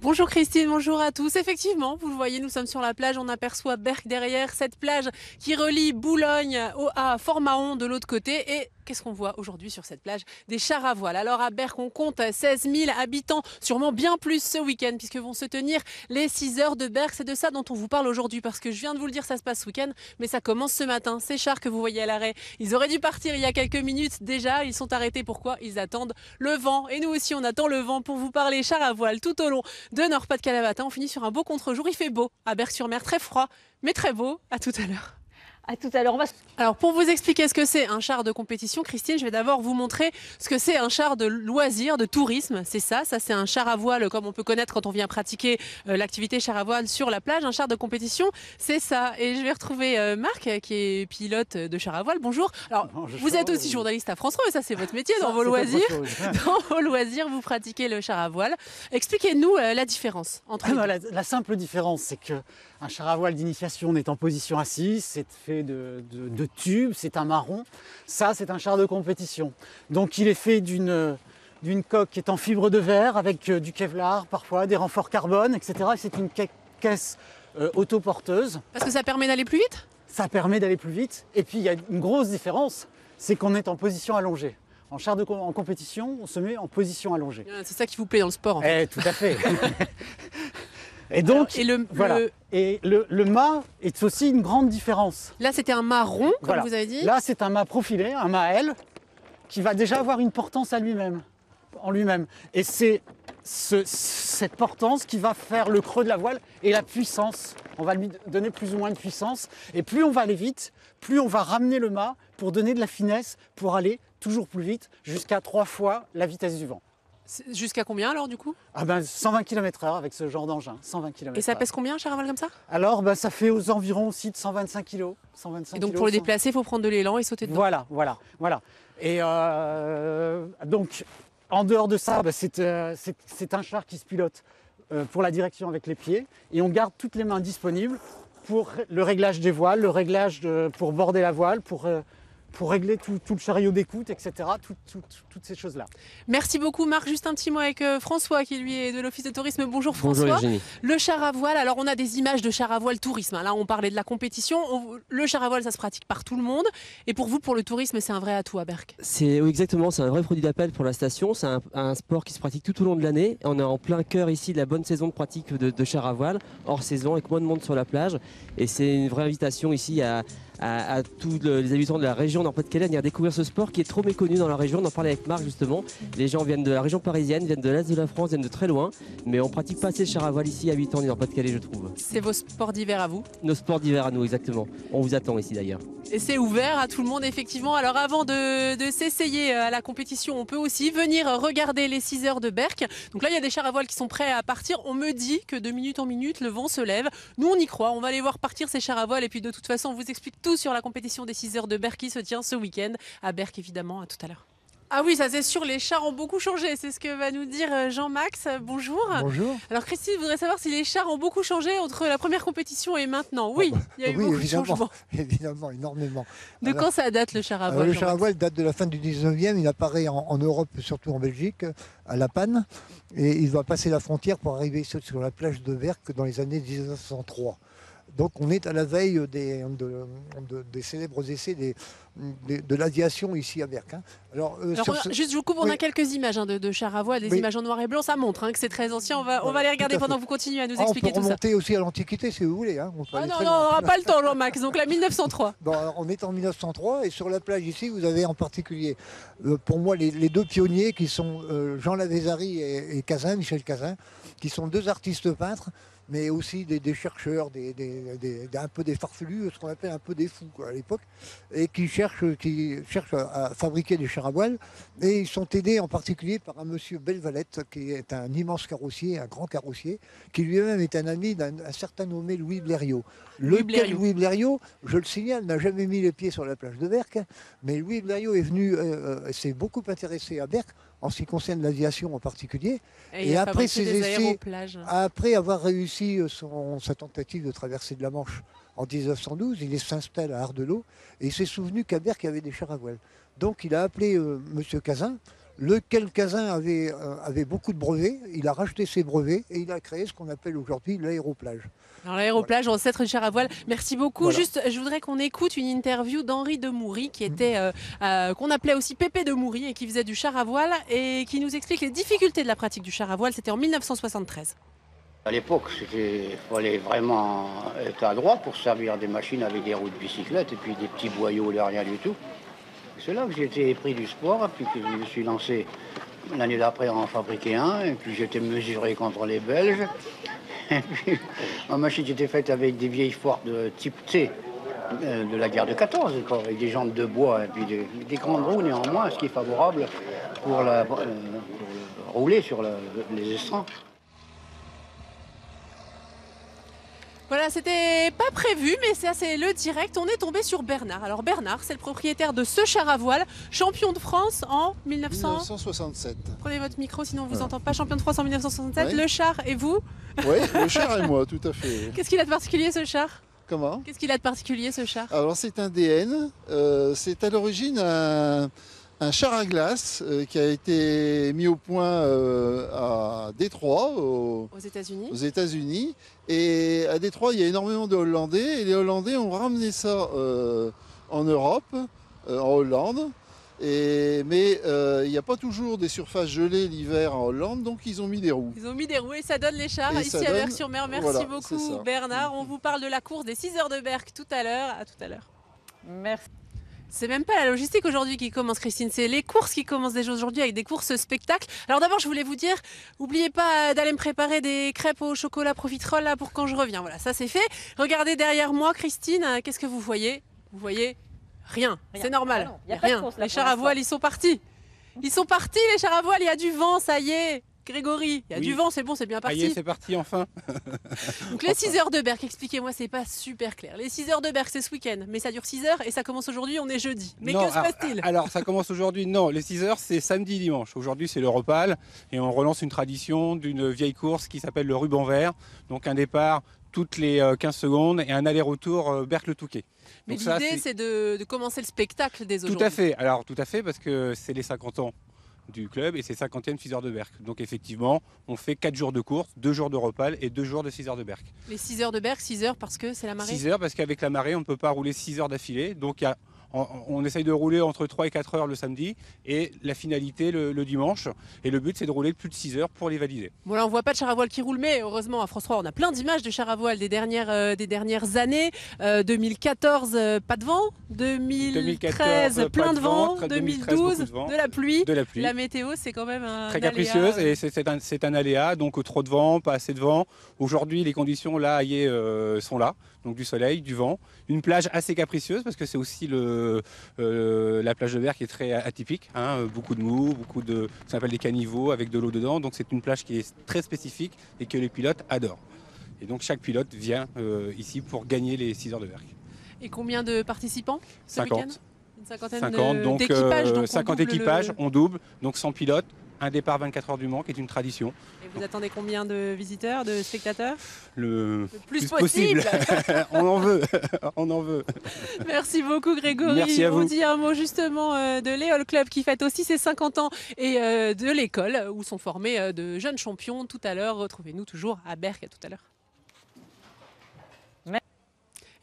Bonjour Christine, bonjour à tous. Effectivement, vous le voyez, nous sommes sur la plage, on aperçoit Berck derrière, cette plage qui relie Boulogne à Fort-Mahon de l'autre côté. Et qu'est-ce qu'on voit aujourd'hui sur cette plage? Des chars à voile. Alors à Berck, on compte 16 000 habitants, sûrement bien plus ce week-end, puisque vont se tenir les 6 heures de Berck. C'est de ça dont on vous parle aujourd'hui, parce que je viens de vous le dire, ça se passe ce week-end, mais ça commence ce matin. Ces chars que vous voyez à l'arrêt, ils auraient dû partir il y a quelques minutes déjà. Ils sont arrêtés. Pourquoi? Ils attendent le vent. Et nous aussi, on attend le vent pour vous parler chars à voile tout au long de Nord-Pas-de-Calais matin. On finit sur un beau contre-jour. Il fait beau à Berck-sur-Mer, très froid, mais très beau. À tout à l'heure. À tout à l'heure. Alors pour vous expliquer ce que c'est un char de compétition, Christine, je vais d'abord vous montrer ce que c'est un char de loisir, de tourisme. C'est ça c'est un char à voile comme on peut connaître quand on vient pratiquer l'activité char à voile sur la plage. Un char de compétition, c'est ça. Et je vais retrouver Marc qui est pilote de char à voile. Bonjour. Alors Bonjour, vous êtes aussi journaliste à France 3, ça c'est votre métier dans vos c'est loisirs. autre chose. Dans vos loisirs, vous pratiquez le char à voile. Expliquez-nous la différence entre les deux. La simple différence, c'est qu'un char à voile d'initiation, on est en position assise, c'est fait de tubes, c'est un marron. Ça, c'est un char de compétition. Donc il est fait d'une coque qui est en fibre de verre avec du Kevlar, parfois des renforts carbone, etc. C'est une caisse autoporteuse. Parce que ça permet d'aller plus vite? Ça permet d'aller plus vite. Et puis il y a une grosse différence, c'est qu'on est en position allongée. En char en compétition, on se met en position allongée. C'est ça qui vous plaît dans le sport en fait. Tout à fait. Et donc, Alors, le mât est aussi une grande différence. Là, c'était un mât rond, comme Voilà. vous avez dit. Là, c'est un mât profilé, un mât L, qui va déjà avoir une portance en lui-même. Et c'est cette portance qui va faire le creux de la voile et la puissance. On va lui donner plus ou moins de puissance. Et plus on va aller vite, plus on va ramener le mât pour donner de la finesse, pour aller toujours plus vite, jusqu'à 3 fois la vitesse du vent. Jusqu'à combien alors du coup? 120 km/h avec ce genre d'engin, 120 km/h. Et ça pèse combien un char à voile comme ça? Alors ça fait aux environs aussi de 125 kg. Et donc pour le déplacer, il faut prendre de l'élan et sauter dedans. Voilà. Et donc en dehors de ça, c'est un char qui se pilote pour la direction avec les pieds. Et on garde toutes les mains disponibles pour le réglage des voiles, le réglage pour border la voile, pour régler tout le chariot d'écoute, etc. Toutes ces choses-là. Merci beaucoup Marc. Juste un petit mot avec François qui lui est de l'Office de tourisme. Bonjour François. Bonjour Virginie. Le char à voile, alors on a des images de char à voile tourisme. Là on parlait de la compétition. Le char à voile ça se pratique par tout le monde. Et pour vous, pour le tourisme, c'est un vrai atout à Berck? Oui, exactement, c'est un vrai produit d'appel pour la station. C'est un sport qui se pratique tout au long de l'année. On est en plein cœur ici de la bonne saison de pratique de char à voile, hors saison, avec moins de monde sur la plage. Et c'est une vraie invitation ici à tous les habitants de la région Nord-Pas-de-Calais à venir découvrir ce sport qui est trop méconnu dans la région. On en parlait avec Marc justement. Les gens viennent de la région parisienne, viennent de l'Est de la France, viennent de très loin. Mais on pratique pas assez le char à voile ici, habitants du Nord-Pas-de-Calais, je trouve. C'est vos sports d'hiver à vous? Nos sports d'hiver à nous, exactement. On vous attend ici d'ailleurs. Et c'est ouvert à tout le monde effectivement. Alors avant de s'essayer à la compétition, on peut aussi venir regarder les 6 heures de Berck. Donc là il y a des chars à voile qui sont prêts à partir. On me dit que de minute en minute le vent se lève. Nous on y croit, on va aller voir partir ces chars à voile. Et puis de toute façon on vous explique tout sur la compétition des 6 heures de Berck qui se tient ce week-end à Berck évidemment. À tout à l'heure. Ah oui, ça c'est sûr, les chars ont beaucoup changé, c'est ce que va nous dire Jean-Max. Bonjour. Bonjour. Alors Christine voudrait savoir si les chars ont beaucoup changé entre la première compétition et maintenant. Oui, il y a eu beaucoup de changements. Évidemment, énormément. De quand ça date le char à voile? Le char à voile date de la fin du 19e, il apparaît en Europe, surtout en Belgique, à La Panne, et il va passer la frontière pour arriver sur la plage de Berck dans les années 1903. Donc on est à la veille des célèbres essais de l'aviation ici à Berck. Alors, juste je vous coupe, on oui. a quelques images de chars à voile, des images en noir et blanc, ça montre que c'est très ancien, on va les regarder pendant que vous continuez à nous expliquer tout ça. On peut remonter aussi à l'Antiquité si vous voulez. On peut non, on n'aura pas le temps Jean-Max, donc là 1903. Bon, alors, on est en 1903 et sur la plage ici vous avez en particulier pour moi les deux pionniers qui sont Jean Lavézari et Cazin, Michel Cazin, qui sont deux artistes peintres, mais aussi des chercheurs, un peu des farfelus, ce qu'on appelle un peu des fous à l'époque, et qui cherchent à fabriquer des chars à voile. Et ils sont aidés en particulier par un monsieur Belvalette, qui est un immense carrossier, un grand carrossier, qui lui-même est un ami d'un certain nommé Louis Blériot. Louis Blériot, je le signale, n'a jamais mis les pieds sur la plage de Berck, mais Louis Blériot est venu, s'est beaucoup intéressé à Berck, en ce qui concerne l'aviation en particulier. Et après ses essais, après avoir réussi sa tentative de traverser de la Manche en 1912, il s'installe à Ardelot et il s'est souvenu qu'à Berck, il y avait des chars à voile. Donc il a appelé M. Cazin lequel Cazin avait beaucoup de brevets. Il a racheté ses brevets et il a créé ce qu'on appelle aujourd'hui l'aéroplage. Alors l'aéroplage, recette Richard à voile. Merci beaucoup. Voilà. Juste, je voudrais qu'on écoute une interview d'Henri de Moury, qui était qu'on appelait aussi Pépé de Moury et qui faisait du char à voile et qui nous explique les difficultés de la pratique du char à voile. C'était en 1973. À l'époque, il fallait vraiment être adroit pour servir des machines avec des roues de bicyclette et puis des petits boyaux de rien du tout. C'est là que j'ai été pris du sport, et puis que je me suis lancé l'année d'après en fabriquer un, et puis j'ai été mesuré contre les Belges. Et puis, ma machine était faite avec des vieilles Ford de type T de la guerre de 14, quoi, avec des jambes de bois et puis des grandes roues néanmoins, ce qui est favorable pour rouler sur les estrans. Voilà, c'était pas prévu, mais ça c'est le direct. On est tombé sur Bernard. Alors Bernard, c'est le propriétaire de ce char à voile, champion de France en 1967. Prenez votre micro, sinon on vous entend pas. Champion de France en 1967. Ouais. Le char et vous? Oui, le char et moi, tout à fait. Qu'est-ce qu'il a de particulier ce char? Comment? Qu'est-ce qu'il a de particulier ce char? Alors c'est un DN, c'est à l'origine un char à glace qui a été mis au point à Détroit, Aux États-Unis. aux États-Unis. Et à Détroit, il y a énormément de Hollandais. Et les Hollandais ont ramené ça en Europe, en Hollande. Mais il n'y a pas toujours des surfaces gelées l'hiver en Hollande, donc ils ont mis des roues. Ils ont mis des roues et ça donne les chars Et ici ça à donne- Berck-sur-Mer. Merci voilà, c'est beaucoup ça. Bernard. On vous parle de la course des 6 heures de Berck tout à l'heure. À tout à l'heure. Merci. C'est même pas la logistique aujourd'hui qui commence, Christine, c'est les courses qui commencent déjà aujourd'hui avec des courses spectacles. Alors d'abord, je voulais vous dire, n'oubliez pas d'aller me préparer des crêpes au chocolat profiterole là pour quand je reviens. Voilà, ça c'est fait. Regardez derrière moi, Christine, qu'est-ce que vous voyez? Vous voyez rien. Rien. C'est normal. Ah non, y a pas de Rien. course, là, Les pour chars à l'instant. voile, ils sont partis. Ils sont partis, les chars à voile. Il y a du vent, ça y est. Grégory, il y a Oui. du vent, c'est bon, c'est bien Ça y est, parti. c'est parti enfin. Donc les 6 heures de Berck, expliquez-moi, c'est pas super clair. Les 6 heures de Berck, c'est ce week-end, mais ça dure 6 heures et ça commence aujourd'hui, on est jeudi. Mais Non, que se passe-t-il? alors, ça commence aujourd'hui. Non, les 6 heures, c'est samedi, dimanche. Aujourd'hui, c'est l'Europal et on relance une tradition d'une vieille course qui s'appelle le ruban vert. Donc un départ toutes les 15 secondes et un aller-retour Berck-le-Touquet. Mais Donc ça, l'idée, c'est de commencer le spectacle dès aujourd'hui. Tout à fait. Alors, tout à fait, parce que c'est les 50 ans du club et c'est 50e 6 heures de Berck. Donc effectivement, on fait 4 jours de course, 2 jours d'Europal et 2 jours de 6 heures de Berck. Les 6 heures de Berck, 6 heures parce que c'est la marée. 6 heures parce qu'avec la marée, on ne peut pas rouler 6 heures d'affilée. Donc on essaye de rouler entre 3 et 4 heures le samedi et la finalité le dimanche. Et le but, c'est de rouler plus de 6 heures pour les valider. Bon là, on voit pas de char à voile qui roule, mais heureusement à France 3, on a plein d'images de char à voile des dernières années. 2014, pas de vent. 2013, 2014, plein pas de de vent. vent. 2012, 2013, beaucoup de vent. de la pluie. De la pluie. La météo, c'est quand même un Très aléa. capricieuse et c'est un aléa, donc trop de vent, pas assez de vent. Aujourd'hui, les conditions là sont là, donc du soleil, du vent, une plage assez capricieuse parce que c'est aussi la plage de Berck qui est très atypique, hein, beaucoup de mou, beaucoup de ce qu'on appelle des caniveaux avec de l'eau dedans, donc c'est une plage qui est très spécifique et que les pilotes adorent. Et donc chaque pilote vient ici pour gagner les 6 heures de Berck. Et combien de participants ce 50. week-end? Une cinquantaine 50, donc d'équipages. Donc on 50 double équipages, le- on double, donc 100 pilotes, un départ 24 heures du Mans qui est une tradition. Et vous attendez combien de visiteurs, de spectateurs? Le Le plus possible. On en veut, on en veut. Merci beaucoup Grégory. Merci à On vous. dit un mot justement de l'Éole Club qui fête aussi ses 50 ans et de l'école où sont formés de jeunes champions tout à l'heure. Retrouvez-nous toujours à Berck. À tout à l'heure.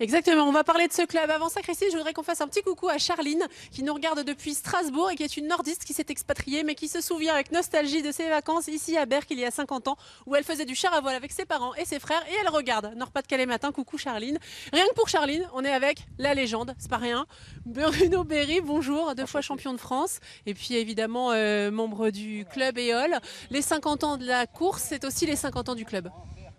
Exactement, on va parler de ce club. Avant ça, Christine, je voudrais qu'on fasse un petit coucou à Charline qui nous regarde depuis Strasbourg et qui est une nordiste qui s'est expatriée mais qui se souvient avec nostalgie de ses vacances ici à Berck il y a 50 ans où elle faisait du char à voile avec ses parents et ses frères et elle regarde Nord-Pas-de-Calais matin. Coucou Charline. Rien que pour Charline, on est avec la légende, c'est pas rien. Bruno Berry, bonjour, 2 fois champion de France et puis évidemment membre du club Éole. Les 50 ans de la course, c'est aussi les 50 ans du club.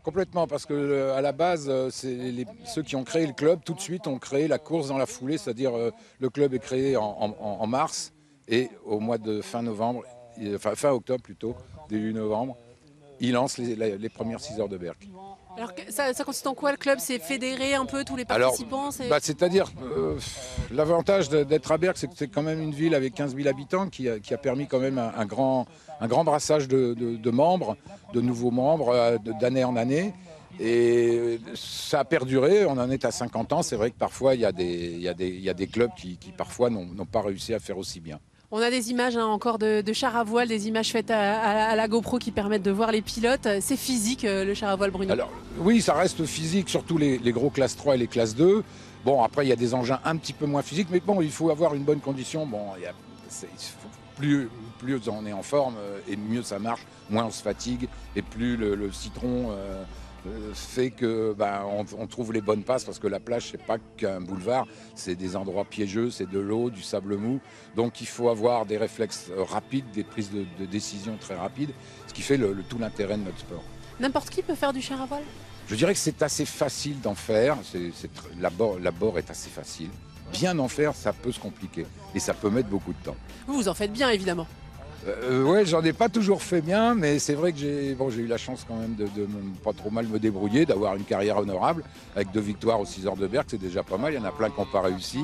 Complètement, parce que à la base, c'est ceux qui ont créé le club, tout de suite ont créé la course dans la foulée, c'est-à-dire le club est créé en mars et au mois de fin novembre, fin octobre plutôt, début novembre, ils lancent les premières 6 heures de Berck. Alors ça consiste en quoi le club? C'est fédérer un peu tous les Alors, participants? c'est-à-dire, l'avantage d'être à Berck, c'est que c'est quand même une ville avec 15 000 habitants qui a permis quand même un grand brassage de membres, de nouveaux membres d'année en année. Et ça a perduré, on en est à 50 ans. C'est vrai que parfois, il y a des clubs qui parfois n'ont pas réussi à faire aussi bien. On a des images encore de char à voile, des images faites à la GoPro qui permettent de voir les pilotes. C'est physique le char à voile, Bruno. Alors oui, ça reste physique, surtout les gros classe 3 et les classes 2. Bon, après il y a des engins un petit peu moins physiques, mais bon, il faut avoir une bonne condition. Bon, plus on est en forme et mieux ça marche, moins on se fatigue et plus le citron fait que on trouve les bonnes passes, parce que la plage c'est pas qu'un boulevard, c'est des endroits piégeux, c'est de l'eau, du sable mou, donc il faut avoir des réflexes rapides, des prises de décision très rapides, ce qui fait tout l'intérêt de notre sport. N'importe qui peut faire du char à voile? Je dirais que c'est assez facile d'en faire, l'abord est assez facile. Bien en faire, ça peut se compliquer et ça peut mettre beaucoup de temps. Vous en faites bien, évidemment. Ouais, j'en ai pas toujours fait bien, mais c'est vrai que j'ai eu la chance quand même de pas trop mal me débrouiller, d'avoir une carrière honorable, avec 2 victoires aux 6 heures de Berck, c'est déjà pas mal, il y en a plein qui n'ont pas réussi.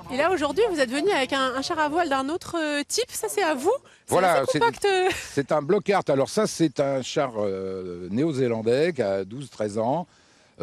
Et là, aujourd'hui, vous êtes venu avec un char à voile d'un autre type, ça c'est à vous? Voilà, assez compact. C'est un Blockhart. Alors ça, c'est un char néo-zélandais qui a 12-13 ans.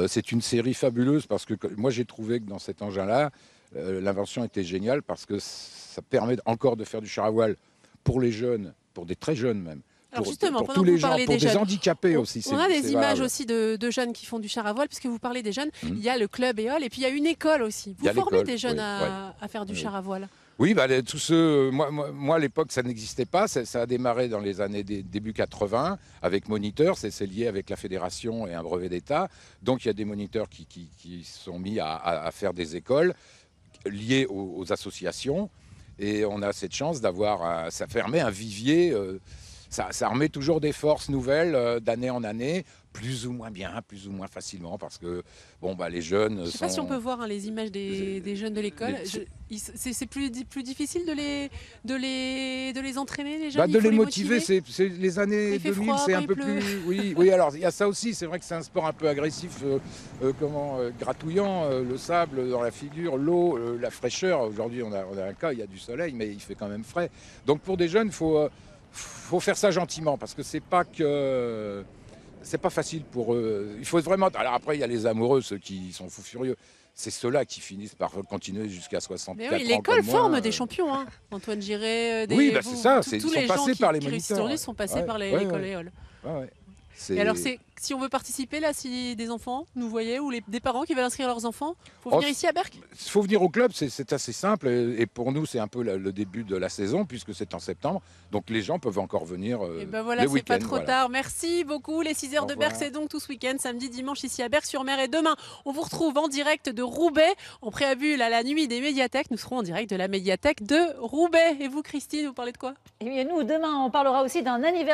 C'est une série fabuleuse, parce que moi j'ai trouvé que dans cet engin-là, l'invention était géniale, parce que ça permet encore de faire du char à voile pour les jeunes, pour des très jeunes même. Alors justement, pour tous les gens, pour des handicapés aussi. On a des images aussi de jeunes qui font du char à voile, puisque vous parlez des jeunes. Il y a le club Éole et puis il y a une école aussi. Vous formez des jeunes à faire du char à voile? Oui, tous ceux. Moi, à l'époque, ça n'existait pas. Ça a démarré dans les années début 80 avec moniteurs. C'est lié avec la fédération et un brevet d'État. Donc, il y a des moniteurs qui sont mis à faire des écoles liées aux associations. Et on a cette chance d'avoir. Ça permet un vivier. Ça remet toujours des forces nouvelles d'année en année, plus ou moins bien, plus ou moins facilement, parce que les jeunes. Je ne sais pas si on peut voir les images des jeunes de l'école. C'est plus difficile de les entraîner, les jeunes. De les motiver, c'est les années 2000, c'est un peu plus. Oui, alors il y a ça aussi. C'est vrai que c'est un sport un peu agressif, gratouillant, le sable dans la figure, l'eau, la fraîcheur. Aujourd'hui, on a un cas, il y a du soleil, mais il fait quand même frais. Donc pour des jeunes, il faut faire ça gentiment, parce que c'est pas facile pour eux. Il faut vraiment. Alors après, il y a les amoureux, ceux qui sont fous furieux. C'est ceux-là qui finissent par continuer jusqu'à 64 ans. Mais oui, l'école forme des champions. Hein. Antoine Giré, oui, c'est ça. Tous les gens par les qui réussissent moniteurs. aujourd'hui sont passés par l'école Éole. Et alors, si on veut participer, là, si des enfants nous voyaient, ou des parents qui veulent inscrire leurs enfants, il faut venir ici à Berck? Il faut venir au club, c'est assez simple. Et pour nous, c'est un peu le début de la saison, puisque c'est en septembre. Donc les gens peuvent encore venir et ben voilà, c'est pas trop tard. Merci beaucoup. Les 6 heures de Berck, c'est donc tout ce week-end, samedi, dimanche, ici à Berck-sur-Mer. Et demain, on vous retrouve en direct de Roubaix. En préambule à la nuit des médiathèques, nous serons en direct de la médiathèque de Roubaix. Et vous, Christine, vous parlez de quoi? Et nous, demain, on parlera aussi d'un anniversaire.